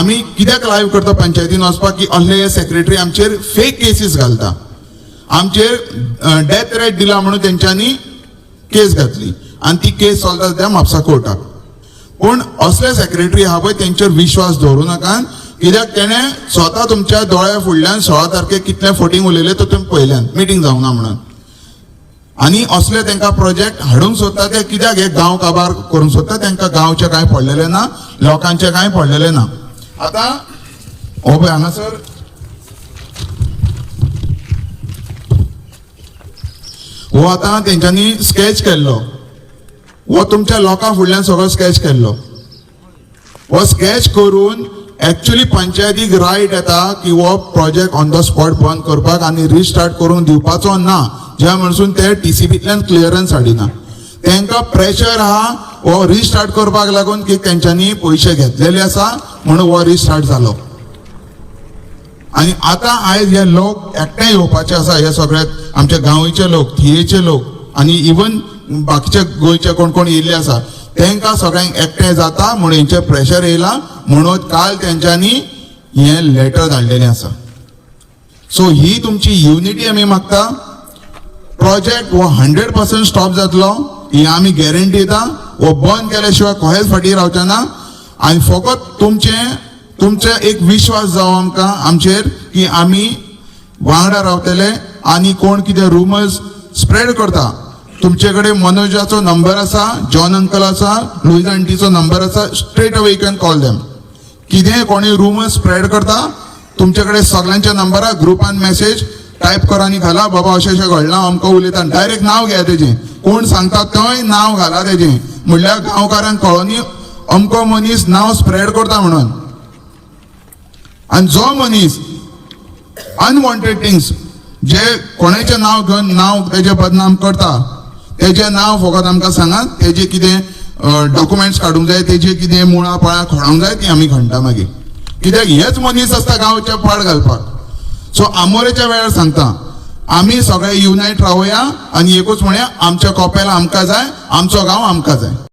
आमी कित्याक लाईव्ह करता पंचायतीन वचपाक की असले सेक्रेटरी आमचेर फेक केसीस घालता, आमचेर डेथ थ्रेट दिला म्हणून तेंच्यांनी केस घातली आणि ती केस चलता सध्या म्हापसा कोर्टाक. पण असले सेक्रेटरी आहा पळय तेंचेर विश्वास दवरूं नाकात, कित्याक तेणे स्वता तुमच्या दोळ्या फुडल्यान 16 तारखेक कितले फोटींग उलयले तो तुमी पळयल्यान, मिटींग जावना म्हणून. आणि असले तांकां प्रोजेक्ट हाडूंक सोदता ते कित्याक हे गांव काबार करूंक सोदता, तांकां गांवचे कांय पडलेले ना, लोकांचे कांय पडलेले ना. आतां हो पळय हांगासर हो आतां तेंच्यांनी स्केच केल्लो, हो तुमच्या लोकां फुडल्यान सगळो स्केच केल्लो. हो स्केच करून एक्चुअली पंचायतीक रायट येता की हो प्रोजेक्ट ऑन द स्पॉट बंद करपाक आनी रिस्टार्ट करून दिवपाचो ना, ज्या म्हणसून ते TCBंतल्यान क्लियरन्स हाडिना. तांकां प्रेशर आहा हो रिस्टार्ट करपाक लागून की तेंच्यांनी पयशे घेतलेले आसा म्हणून हो रिस्टार्ट जालो. आणि आता आयज हे लोक एकठांय येवपाचे आसा, हे सगळे आमचे गांवचे लोक, थियेचे लोक आणि इवन बाकीचे गोंयचे कोण कोण येयल्ले आसा तांकां सगळ्यांक एकठांय जाता म्हणून हेंचेर प्रेशर येयला म्हणून काल तेंच्यांनी हे लेटर धाडलेलें आसा. सो ही तुमची युनिटी आमी मागता. प्रोजेक्ट हो 100% स्टॉप जातलो ही आमी गॅरंटी दिता. हो बंद केल्या शिवाय खंयच फाटीं रावचे ना. आनी फकत तुमचे एक विश्वास जावं आमकां आमचेर की आमी वांगडा रावतले. आनी कोण कितें रुमर्स स्प्रेड करता, तुमचे कडेन मनोजाचो नंबर आसा, जॉन अंकल आसा, लुईज आंटीचो नंबर आसा, straight away you can call them. कितें कोणी रुमर्स स्प्रेड करता तुमचे कडेन सगळ्यांचे नंबर आहा, ग्रुपान मेसेज टायप करा आनी घाला, बाबा अशें अशें घडलां अमको उलयता, डायरेक्ट नांव घ्या तेजें, कोण सांगता थंय नांव घाला तेजें, म्हणल्यार गांवकारांक कळोनी अमको मनीस नांव स्प्रेड करता म्हणून. आनी जो मनीस अनवॉन्टेड थिंग्स जे कोणाचें नांव घेवन नांव तेजें बदनाम करता तेजें नांव फकत आमकां सांगात, तेजें कितें डॉक्युमेंट्स काडूंक जाय, तेजें कितें मुळां पळां खोडोंक जाय ती आमी खणटा मागीर, कित्याक हेच मनीस आसता गांवचे पाड घालपाक. सो आमोरेच्या वेळार सांगता आमी सगळे युनायट रावया आनी एकूच म्हणया आमच्या कोपेला आमकां जाय, आमचो गांव आमकां जाय.